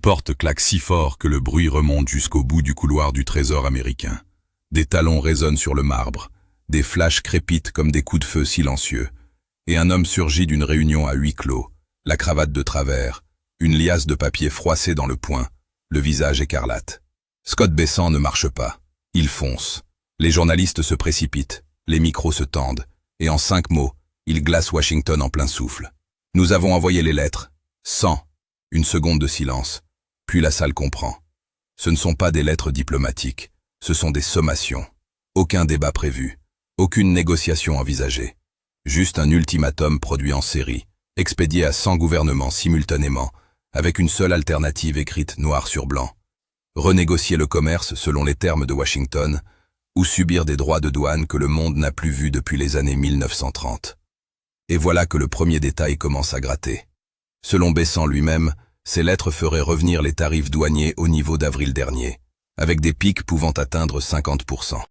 porte claque si fort que le bruit remonte jusqu'au bout du couloir du trésor américain. Des talons résonnent sur le marbre, des flashs crépitent comme des coups de feu silencieux, et un homme surgit d'une réunion à huis clos, la cravate de travers, une liasse de papier froissée dans le poing, le visage écarlate. Scott Bessant ne marche pas, il fonce. Les journalistes se précipitent, les micros se tendent, et en 5 mots, il glace Washington en plein souffle. Nous avons envoyé les lettres. 100. Une seconde de silence, puis la salle comprend. Ce ne sont pas des lettres diplomatiques, ce sont des sommations. Aucun débat prévu, aucune négociation envisagée. Juste un ultimatum produit en série, expédié à 100 gouvernements simultanément, avec une seule alternative écrite noir sur blanc. Renégocier le commerce selon les termes de Washington, ou subir des droits de douane que le monde n'a plus vus depuis les années 1930. Et voilà que le premier détail commence à gratter. Selon Bessant lui-même, ces lettres feraient revenir les tarifs douaniers au niveau d'avril dernier, avec des pics pouvant atteindre 50%.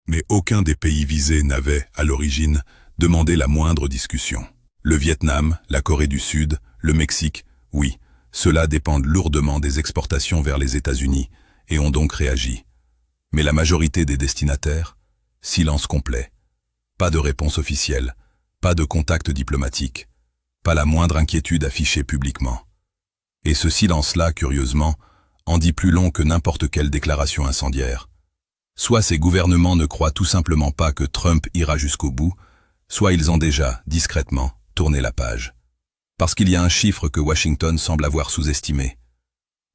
Mais aucun des pays visés n'avait, à l'origine, demandé la moindre discussion. Le Vietnam, la Corée du Sud, le Mexique, oui, ceux-là dépendent lourdement des exportations vers les États-Unis et ont donc réagi. Mais la majorité des destinataires, silence complet. Pas de réponse officielle, pas de contact diplomatique, pas la moindre inquiétude affichée publiquement. Et ce silence-là, curieusement, en dit plus long que n'importe quelle déclaration incendiaire. Soit ces gouvernements ne croient tout simplement pas que Trump ira jusqu'au bout, soit ils ont déjà, discrètement, tourné la page. Parce qu'il y a un chiffre que Washington semble avoir sous-estimé.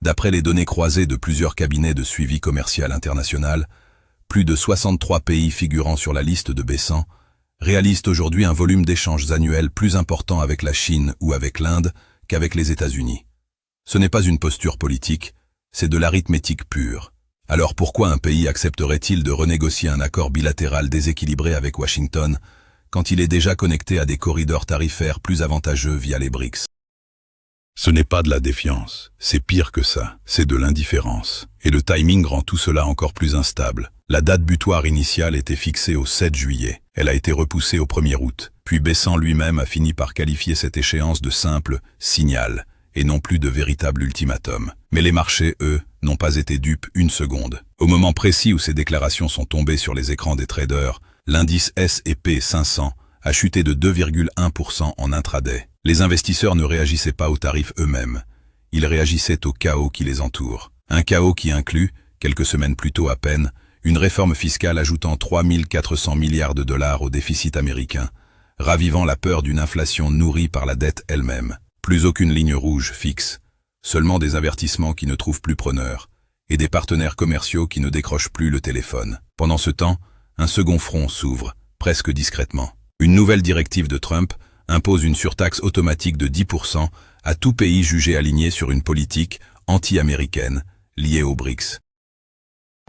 D'après les données croisées de plusieurs cabinets de suivi commercial international, plus de 63 pays figurant sur la liste de Bessant réalisent aujourd'hui un volume d'échanges annuels plus important avec la Chine ou avec l'Inde qu'avec les États-Unis. Ce n'est pas une posture politique, c'est de l'arithmétique pure. Alors pourquoi un pays accepterait-il de renégocier un accord bilatéral déséquilibré avec Washington quand il est déjà connecté à des corridors tarifaires plus avantageux via les BRICS? Ce n'est pas de la défiance, c'est pire que ça, c'est de l'indifférence. Et le timing rend tout cela encore plus instable. La date butoir initiale était fixée au 7 juillet, elle a été repoussée au 1er août, puis Bessant lui-même a fini par qualifier cette échéance de simple « signal » et non plus de véritable ultimatum. Mais les marchés, eux, n'ont pas été dupes une seconde. Au moment précis où ces déclarations sont tombées sur les écrans des traders, l'indice S&P 500 a chuté de 2,1% en intraday. Les investisseurs ne réagissaient pas aux tarifs eux-mêmes. Ils réagissaient au chaos qui les entoure. Un chaos qui inclut, quelques semaines plus tôt à peine, une réforme fiscale ajoutant 3 400 milliards de dollars au déficit américain, ravivant la peur d'une inflation nourrie par la dette elle-même. Plus aucune ligne rouge fixe, seulement des avertissements qui ne trouvent plus preneur, et des partenaires commerciaux qui ne décrochent plus le téléphone. Pendant ce temps, un second front s'ouvre, presque discrètement. Une nouvelle directive de Trump impose une surtaxe automatique de 10% à tout pays jugé aligné sur une politique anti-américaine liée aux BRICS.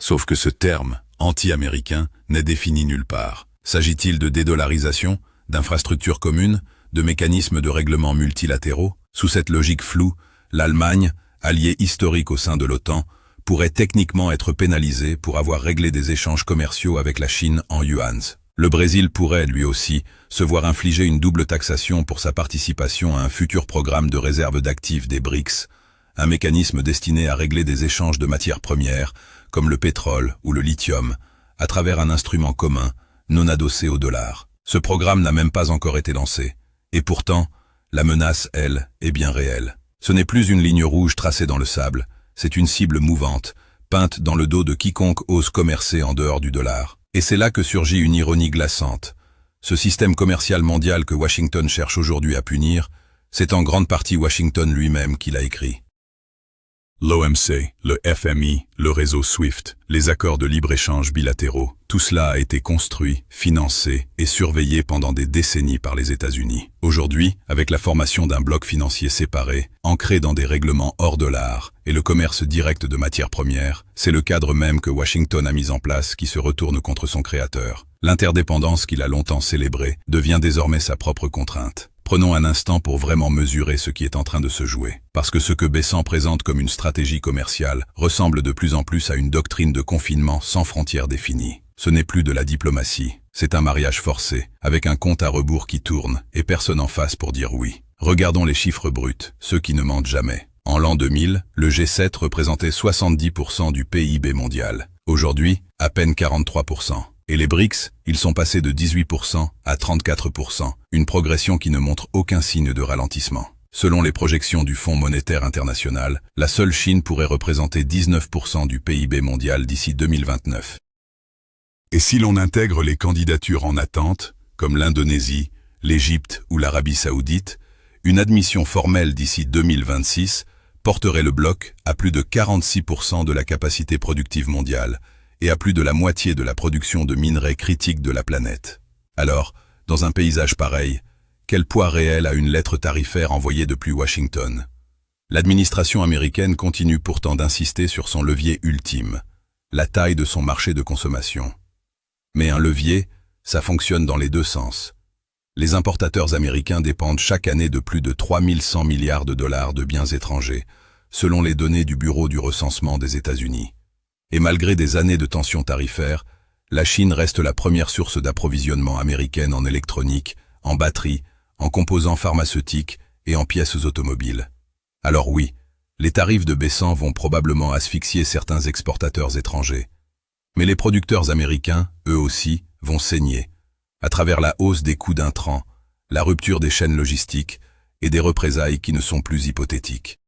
Sauf que ce terme, anti-américain, n'est défini nulle part. S'agit-il de dédollarisation, d'infrastructures communes, de mécanismes de règlement multilatéraux? Sous cette logique floue, l'Allemagne, alliée historique au sein de l'OTAN, pourrait techniquement être pénalisée pour avoir réglé des échanges commerciaux avec la Chine en yuans. Le Brésil pourrait, lui aussi, se voir infliger une double taxation pour sa participation à un futur programme de réserve d'actifs des BRICS, un mécanisme destiné à régler des échanges de matières premières, comme le pétrole ou le lithium, à travers un instrument commun, non adossé au dollar. Ce programme n'a même pas encore été lancé. Et pourtant, la menace, elle, est bien réelle. Ce n'est plus une ligne rouge tracée dans le sable, c'est une cible mouvante, peinte dans le dos de quiconque ose commercer en dehors du dollar. Et c'est là que surgit une ironie glaçante. Ce système commercial mondial que Washington cherche aujourd'hui à punir, c'est en grande partie Washington lui-même qui l'a écrit. L'OMC, le FMI, le réseau SWIFT, les accords de libre-échange bilatéraux, tout cela a été construit, financé et surveillé pendant des décennies par les États-Unis. Aujourd'hui, avec la formation d'un bloc financier séparé, ancré dans des règlements hors dollar et le commerce direct de matières premières, c'est le cadre même que Washington a mis en place qui se retourne contre son créateur. L'interdépendance qu'il a longtemps célébrée devient désormais sa propre contrainte. Prenons un instant pour vraiment mesurer ce qui est en train de se jouer. Parce que ce que Bessant présente comme une stratégie commerciale ressemble de plus en plus à une doctrine de confinement sans frontières définies. Ce n'est plus de la diplomatie, c'est un mariage forcé, avec un compte à rebours qui tourne et personne en face pour dire oui. Regardons les chiffres bruts, ceux qui ne mentent jamais. En l'an 2000, le G7 représentait 70% du PIB mondial. Aujourd'hui, à peine 43%. Et les BRICS, ils sont passés de 18% à 34%, une progression qui ne montre aucun signe de ralentissement. Selon les projections du Fonds monétaire international, la seule Chine pourrait représenter 19% du PIB mondial d'ici 2029. Et si l'on intègre les candidatures en attente, comme l'Indonésie, l'Égypte ou l'Arabie saoudite, une admission formelle d'ici 2026 porterait le bloc à plus de 46% de la capacité productive mondiale et à plus de la moitié de la production de minerais critiques de la planète. Alors, dans un paysage pareil, quel poids réel a une lettre tarifaire envoyée depuis Washington? L'administration américaine continue pourtant d'insister sur son levier ultime, la taille de son marché de consommation. Mais un levier, ça fonctionne dans les deux sens. Les importateurs américains dépendent chaque année de plus de 3100 milliards de dollars de biens étrangers, selon les données du Bureau du recensement des États-Unis. Et malgré des années de tensions tarifaires, la Chine reste la première source d'approvisionnement américaine en électronique, en batteries, en composants pharmaceutiques et en pièces automobiles. Alors oui, les tarifs de baissant vont probablement asphyxier certains exportateurs étrangers. Mais les producteurs américains, eux aussi, vont saigner, à travers la hausse des coûts d'intrants, la rupture des chaînes logistiques et des représailles qui ne sont plus hypothétiques.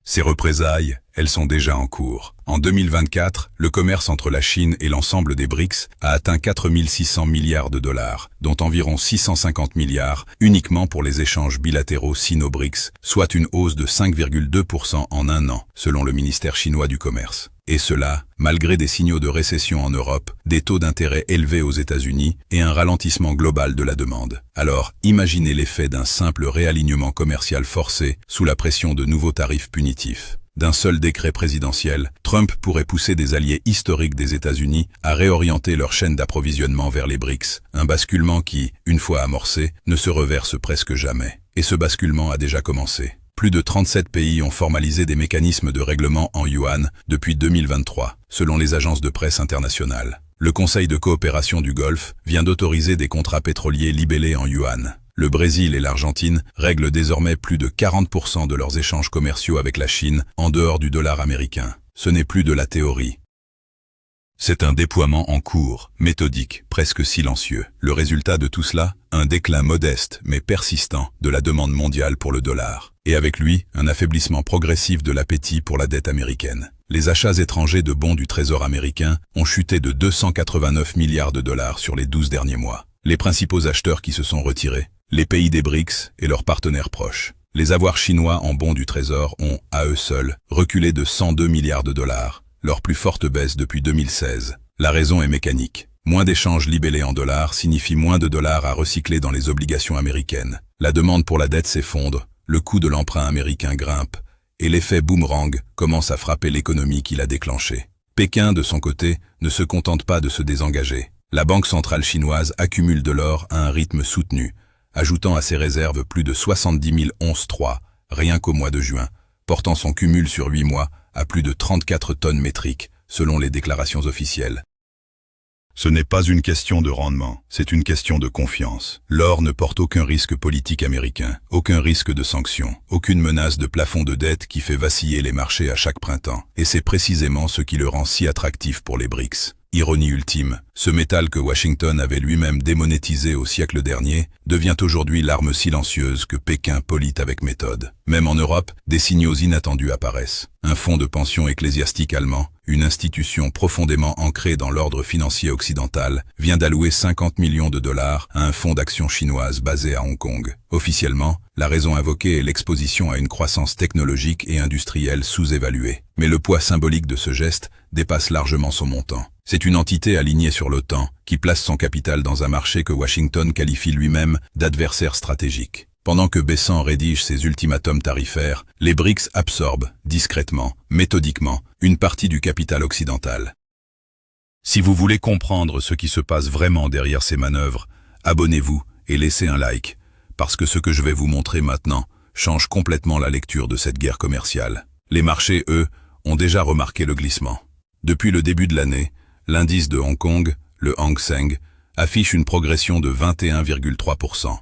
Ces représailles, elles sont déjà en cours. En 2024, le commerce entre la Chine et l'ensemble des BRICS a atteint 4600 milliards de dollars, dont environ 650 milliards uniquement pour les échanges bilatéraux sino-BRICS, soit une hausse de 5,2% en un an, selon le ministère chinois du Commerce. Et cela, malgré des signaux de récession en Europe, des taux d'intérêt élevés aux États-Unis et un ralentissement global de la demande. Alors, imaginez l'effet d'un simple réalignement commercial forcé sous la pression de nouveaux tarifs punitifs. D'un seul décret présidentiel, Trump pourrait pousser des alliés historiques des États-Unis à réorienter leur chaîne d'approvisionnement vers les BRICS, un basculement qui, une fois amorcé, ne se reverse presque jamais. Et ce basculement a déjà commencé. Plus de 37 pays ont formalisé des mécanismes de règlement en yuan depuis 2023, selon les agences de presse internationales. Le Conseil de coopération du Golfe vient d'autoriser des contrats pétroliers libellés en yuan. Le Brésil et l'Argentine règlent désormais plus de 40% de leurs échanges commerciaux avec la Chine en dehors du dollar américain. Ce n'est plus de la théorie. C'est un déploiement en cours, méthodique, presque silencieux. Le résultat de tout cela, un déclin modeste mais persistant de la demande mondiale pour le dollar. Et avec lui, un affaiblissement progressif de l'appétit pour la dette américaine. Les achats étrangers de bons du Trésor américain ont chuté de 289 milliards de dollars sur les 12 derniers mois. Les principaux acheteurs qui se sont retirés, les pays des BRICS et leurs partenaires proches. Les avoirs chinois en bons du Trésor ont, à eux seuls, reculé de 102 milliards de dollars, leur plus forte baisse depuis 2016. La raison est mécanique. Moins d'échanges libellés en dollars signifie moins de dollars à recycler dans les obligations américaines. La demande pour la dette s'effondre, le coût de l'emprunt américain grimpe, et l'effet boomerang commence à frapper l'économie qui l'a déclenché. Pékin, de son côté, ne se contente pas de se désengager. La Banque centrale chinoise accumule de l'or à un rythme soutenu, ajoutant à ses réserves plus de 70 000 onces 3, rien qu'au mois de juin, portant son cumul sur 8 mois à plus de 34 tonnes métriques, selon les déclarations officielles. Ce n'est pas une question de rendement, c'est une question de confiance. L'or ne porte aucun risque politique américain, aucun risque de sanctions, aucune menace de plafond de dette qui fait vaciller les marchés à chaque printemps. Et c'est précisément ce qui le rend si attractif pour les BRICS. Ironie ultime, ce métal que Washington avait lui-même démonétisé au siècle dernier devient aujourd'hui l'arme silencieuse que Pékin polit avec méthode. Même en Europe, des signaux inattendus apparaissent. Un fonds de pension ecclésiastique allemand, une institution profondément ancrée dans l'ordre financier occidental, vient d'allouer 50 millions de dollars à un fonds d'action chinoise basé à Hong Kong. Officiellement, la raison invoquée est l'exposition à une croissance technologique et industrielle sous-évaluée. Mais le poids symbolique de ce geste dépasse largement son montant. C'est une entité alignée sur l'OTAN, qui place son capital dans un marché que Washington qualifie lui-même d'adversaire stratégique. Pendant que Besant rédige ses ultimatums tarifaires, les BRICS absorbent, discrètement, méthodiquement, une partie du capital occidental. Si vous voulez comprendre ce qui se passe vraiment derrière ces manœuvres, abonnez-vous et laissez un like, parce que ce que je vais vous montrer maintenant change complètement la lecture de cette guerre commerciale. Les marchés, eux, ont déjà remarqué le glissement. Depuis le début de l'année, l'indice de Hong Kong, le Hang Seng, affiche une progression de 21,3%.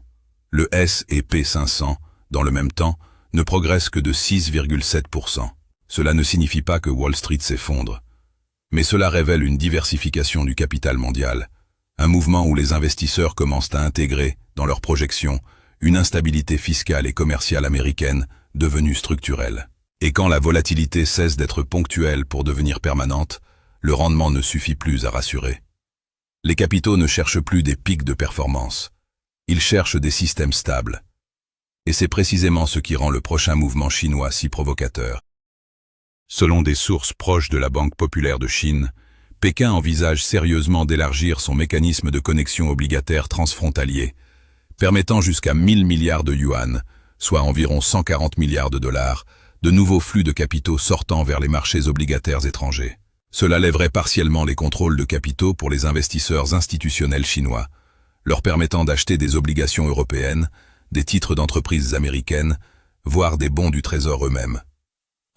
Le S&P 500, dans le même temps, ne progresse que de 6,7%. Cela ne signifie pas que Wall Street s'effondre, mais cela révèle une diversification du capital mondial, un mouvement où les investisseurs commencent à intégrer, dans leurs projections, une instabilité fiscale et commerciale américaine devenue structurelle. Et quand la volatilité cesse d'être ponctuelle pour devenir permanente, le rendement ne suffit plus à rassurer. Les capitaux ne cherchent plus des pics de performance, ils cherchent des systèmes stables. Et c'est précisément ce qui rend le prochain mouvement chinois si provocateur. Selon des sources proches de la Banque populaire de Chine, Pékin envisage sérieusement d'élargir son mécanisme de connexion obligataire transfrontalier, permettant jusqu'à 1000 milliards de yuan, soit environ 140 milliards de dollars, de nouveaux flux de capitaux sortant vers les marchés obligataires étrangers. Cela lèverait partiellement les contrôles de capitaux pour les investisseurs institutionnels chinois, leur permettant d'acheter des obligations européennes, des titres d'entreprises américaines, voire des bons du Trésor eux-mêmes.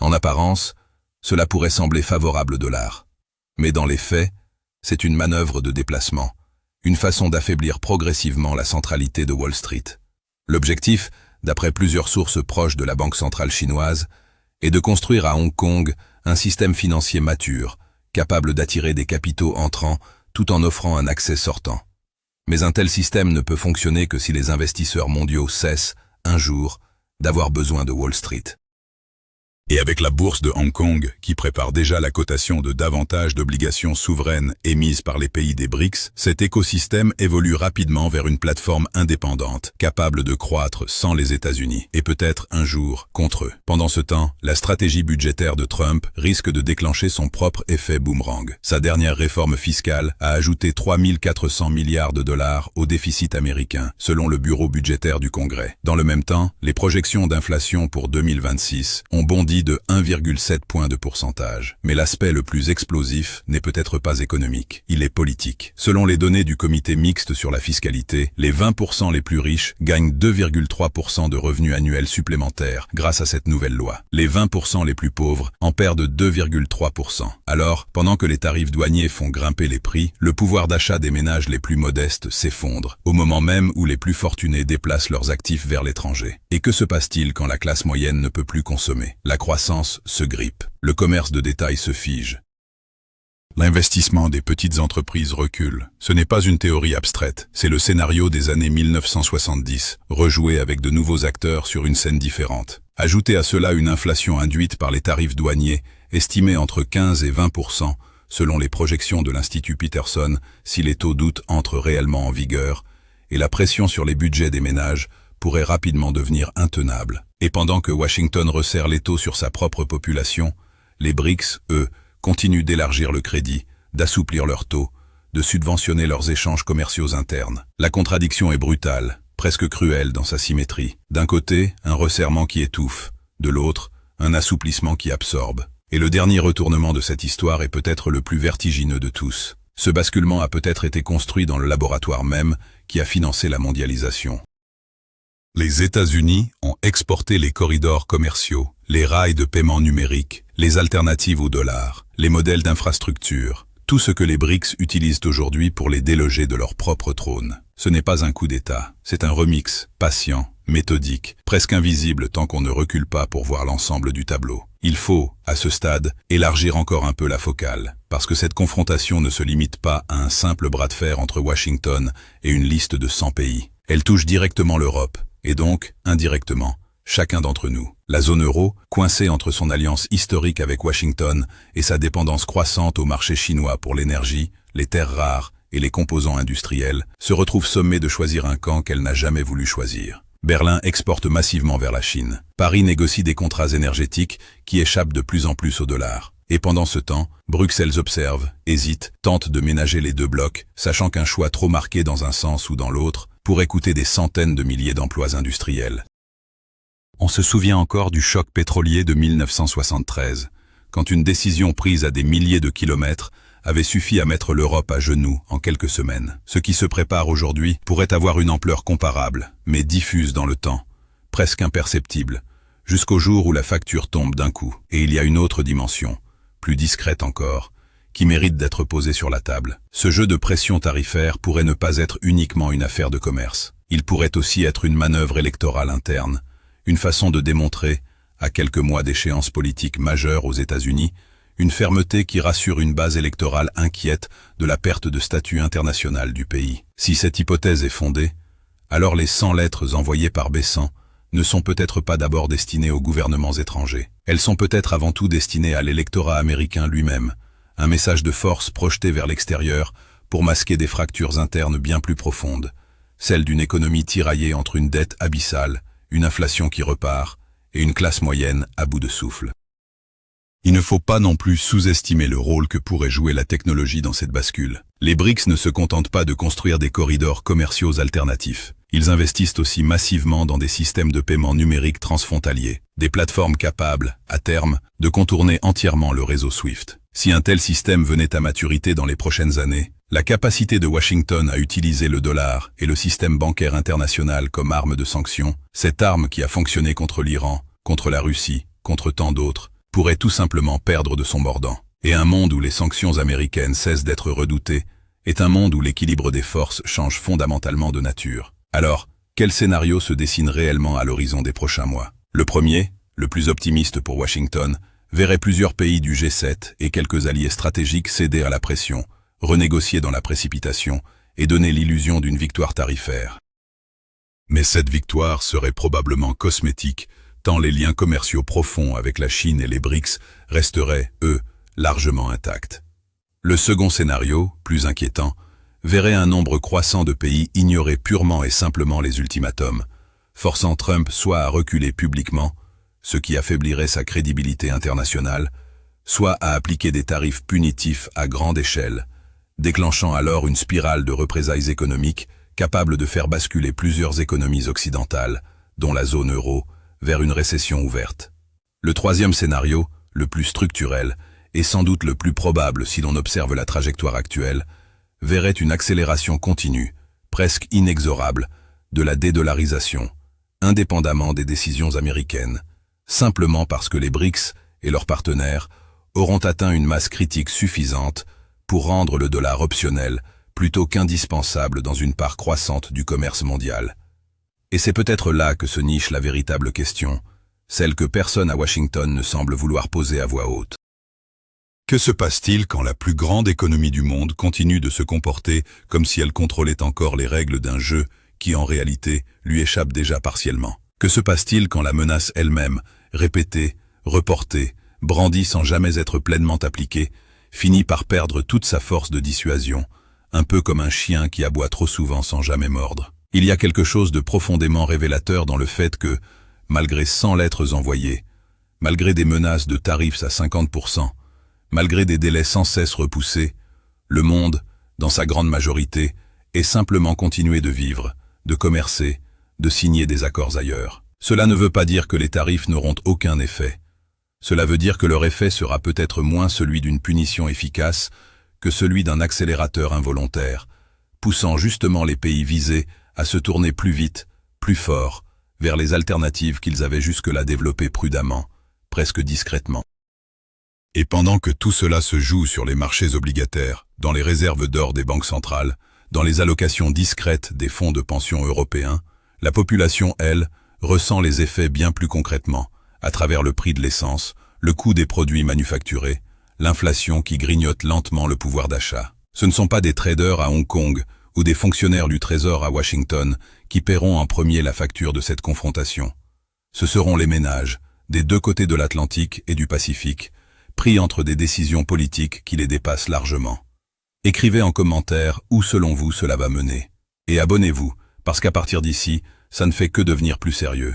En apparence, cela pourrait sembler favorable au dollar. Mais dans les faits, c'est une manœuvre de déplacement, une façon d'affaiblir progressivement la centralité de Wall Street. L'objectif, d'après plusieurs sources proches de la Banque centrale chinoise, est de construire à Hong Kong un système financier mature, capable d'attirer des capitaux entrants tout en offrant un accès sortant. Mais un tel système ne peut fonctionner que si les investisseurs mondiaux cessent, un jour, d'avoir besoin de Wall Street. Et avec la bourse de Hong Kong, qui prépare déjà la cotation de davantage d'obligations souveraines émises par les pays des BRICS, cet écosystème évolue rapidement vers une plateforme indépendante, capable de croître sans les États-Unis, et peut-être un jour contre eux. Pendant ce temps, la stratégie budgétaire de Trump risque de déclencher son propre effet boomerang. Sa dernière réforme fiscale a ajouté 3400 milliards de dollars au déficit américain, selon le bureau budgétaire du Congrès. Dans le même temps, les projections d'inflation pour 2026 ont bondi de 1,7 points de pourcentage. Mais l'aspect le plus explosif n'est peut-être pas économique, il est politique. Selon les données du comité mixte sur la fiscalité, les 20% les plus riches gagnent 2,3% de revenus annuels supplémentaires grâce à cette nouvelle loi. Les 20% les plus pauvres en perdent 2,3%. Alors, pendant que les tarifs douaniers font grimper les prix, le pouvoir d'achat des ménages les plus modestes s'effondre, au moment même où les plus fortunés déplacent leurs actifs vers l'étranger. Et que se passe-t-il quand la classe moyenne ne peut plus consommer ? La croissance se grippe, le commerce de détail se fige. L'investissement des petites entreprises recule. Ce n'est pas une théorie abstraite, c'est le scénario des années 1970, rejoué avec de nouveaux acteurs sur une scène différente. Ajoutez à cela une inflation induite par les tarifs douaniers, estimée entre 15 et 20%, selon les projections de l'Institut Peterson, si les taux d'août entrent réellement en vigueur, et la pression sur les budgets des ménages pourrait rapidement devenir intenable. Et pendant que Washington resserre les taux sur sa propre population, les BRICS, eux, continuent d'élargir le crédit, d'assouplir leurs taux, de subventionner leurs échanges commerciaux internes. La contradiction est brutale, presque cruelle dans sa symétrie. D'un côté, un resserrement qui étouffe, de l'autre, un assouplissement qui absorbe. Et le dernier retournement de cette histoire est peut-être le plus vertigineux de tous. Ce basculement a peut-être été construit dans le laboratoire même qui a financé la mondialisation. Les États-Unis ont exporté les corridors commerciaux, les rails de paiement numérique, les alternatives au dollar, les modèles d'infrastructure, tout ce que les BRICS utilisent aujourd'hui pour les déloger de leur propre trône. Ce n'est pas un coup d'État, c'est un remix, patient, méthodique, presque invisible tant qu'on ne recule pas pour voir l'ensemble du tableau. Il faut, à ce stade, élargir encore un peu la focale, parce que cette confrontation ne se limite pas à un simple bras de fer entre Washington et une liste de 100 pays. Elle touche directement l'Europe, et donc, indirectement, chacun d'entre nous. La zone euro, coincée entre son alliance historique avec Washington et sa dépendance croissante au marché chinois pour l'énergie, les terres rares et les composants industriels, se retrouve sommée de choisir un camp qu'elle n'a jamais voulu choisir. Berlin exporte massivement vers la Chine. Paris négocie des contrats énergétiques qui échappent de plus en plus au dollar. Et pendant ce temps, Bruxelles observe, hésite, tente de ménager les deux blocs, sachant qu'un choix trop marqué dans un sens ou dans l'autre pourrait coûter des centaines de milliers d'emplois industriels. On se souvient encore du choc pétrolier de 1973, quand une décision prise à des milliers de kilomètres avait suffi à mettre l'Europe à genoux en quelques semaines. Ce qui se prépare aujourd'hui pourrait avoir une ampleur comparable, mais diffuse dans le temps, presque imperceptible, jusqu'au jour où la facture tombe d'un coup. Et il y a une autre dimension, plus discrète encore, qui mérite d'être posée sur la table. Ce jeu de pression tarifaire pourrait ne pas être uniquement une affaire de commerce. Il pourrait aussi être une manœuvre électorale interne, Une façon de démontrer, à quelques mois d'échéances politiques majeures aux États-Unis, une fermeté qui rassure une base électorale inquiète de la perte de statut international du pays. Si cette hypothèse est fondée, alors les 100 lettres envoyées par Besant ne sont peut-être pas d'abord destinées aux gouvernements étrangers. Elles sont peut-être avant tout destinées à l'électorat américain lui-même, un message de force projeté vers l'extérieur pour masquer des fractures internes bien plus profondes, celle d'une économie tiraillée entre une dette abyssale, une inflation qui repart et une classe moyenne à bout de souffle. Il ne faut pas non plus sous-estimer le rôle que pourrait jouer la technologie dans cette bascule. Les BRICS ne se contentent pas de construire des corridors commerciaux alternatifs. Ils investissent aussi massivement dans des systèmes de paiement numériques transfrontaliers, des plateformes capables, à terme, de contourner entièrement le réseau SWIFT. Si un tel système venait à maturité dans les prochaines années, la capacité de Washington à utiliser le dollar et le système bancaire international comme arme de sanction, cette arme qui a fonctionné contre l'Iran, contre la Russie, contre tant d'autres, pourrait tout simplement perdre de son mordant. Et un monde où les sanctions américaines cessent d'être redoutées est un monde où l'équilibre des forces change fondamentalement de nature. Alors, quel scénario se dessine réellement à l'horizon des prochains mois? Le premier, le plus optimiste pour Washington, verrait plusieurs pays du G7 et quelques alliés stratégiques céder à la pression, renégocier dans la précipitation et donner l'illusion d'une victoire tarifaire. Mais cette victoire serait probablement cosmétique, tant les liens commerciaux profonds avec la Chine et les BRICS resteraient, eux, largement intacts. Le second scénario, plus inquiétant, verrait un nombre croissant de pays ignorer purement et simplement les ultimatums, forçant Trump soit à reculer publiquement, ce qui affaiblirait sa crédibilité internationale, soit à appliquer des tarifs punitifs à grande échelle, déclenchant alors une spirale de représailles économiques capable de faire basculer plusieurs économies occidentales, dont la zone euro, vers une récession ouverte. Le troisième scénario, le plus structurel, et sans doute le plus probable si l'on observe la trajectoire actuelle, verrait une accélération continue, presque inexorable, de la dédollarisation, indépendamment des décisions américaines, simplement parce que les BRICS et leurs partenaires auront atteint une masse critique suffisante pour rendre le dollar optionnel plutôt qu'indispensable dans une part croissante du commerce mondial. Et c'est peut-être là que se niche la véritable question, celle que personne à Washington ne semble vouloir poser à voix haute. Que se passe-t-il quand la plus grande économie du monde continue de se comporter comme si elle contrôlait encore les règles d'un jeu qui en réalité lui échappe déjà partiellement? Que se passe-t-il quand la menace elle-même, répétée, reportée, brandie sans jamais être pleinement appliquée, finit par perdre toute sa force de dissuasion, un peu comme un chien qui aboie trop souvent sans jamais mordre? Il y a quelque chose de profondément révélateur dans le fait que, malgré 100 lettres envoyées, malgré des menaces de tarifs à 50%, malgré des délais sans cesse repoussés, le monde, dans sa grande majorité, est simplement continué de vivre, de commercer, de signer des accords ailleurs. Cela ne veut pas dire que les tarifs n'auront aucun effet. Cela veut dire que leur effet sera peut-être moins celui d'une punition efficace que celui d'un accélérateur involontaire, poussant justement les pays visés à se tourner plus vite, plus fort, vers les alternatives qu'ils avaient jusque-là développées prudemment, presque discrètement. Et pendant que tout cela se joue sur les marchés obligataires, dans les réserves d'or des banques centrales, dans les allocations discrètes des fonds de pension européens, la population, elle, ressent les effets bien plus concrètement, à travers le prix de l'essence, le coût des produits manufacturés, l'inflation qui grignote lentement le pouvoir d'achat. Ce ne sont pas des traders à Hong Kong ou des fonctionnaires du Trésor à Washington qui paieront en premier la facture de cette confrontation. Ce seront les ménages, des deux côtés de l'Atlantique et du Pacifique, pris entre des décisions politiques qui les dépassent largement. Écrivez en commentaire où selon vous cela va mener. Et abonnez-vous, parce qu'à partir d'ici, ça ne fait que devenir plus sérieux.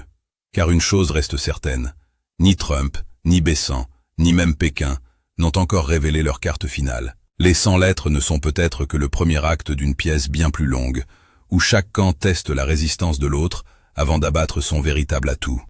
Car une chose reste certaine, ni Trump, ni Besant, ni même Pékin n'ont encore révélé leur carte finale. Les 100 lettres ne sont peut-être que le premier acte d'une pièce bien plus longue, où chaque camp teste la résistance de l'autre avant d'abattre son véritable atout.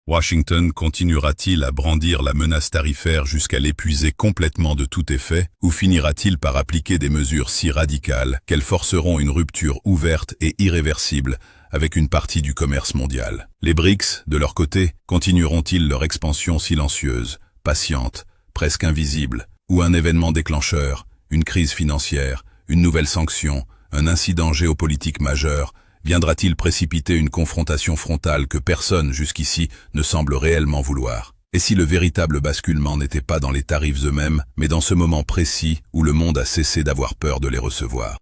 Washington continuera-t-il à brandir la menace tarifaire jusqu'à l'épuiser complètement de tout effet, ou finira-t-il par appliquer des mesures si radicales qu'elles forceront une rupture ouverte et irréversible avec une partie du commerce mondial? Les BRICS, de leur côté, continueront-ils leur expansion silencieuse, patiente, presque invisible, ou un événement déclencheur, une crise financière, une nouvelle sanction, un incident géopolitique majeur, Viendra-t-il précipiter une confrontation frontale que personne jusqu'ici ne semble réellement vouloir? Et si le véritable basculement n'était pas dans les tarifs eux-mêmes, mais dans ce moment précis où le monde a cessé d'avoir peur de les recevoir?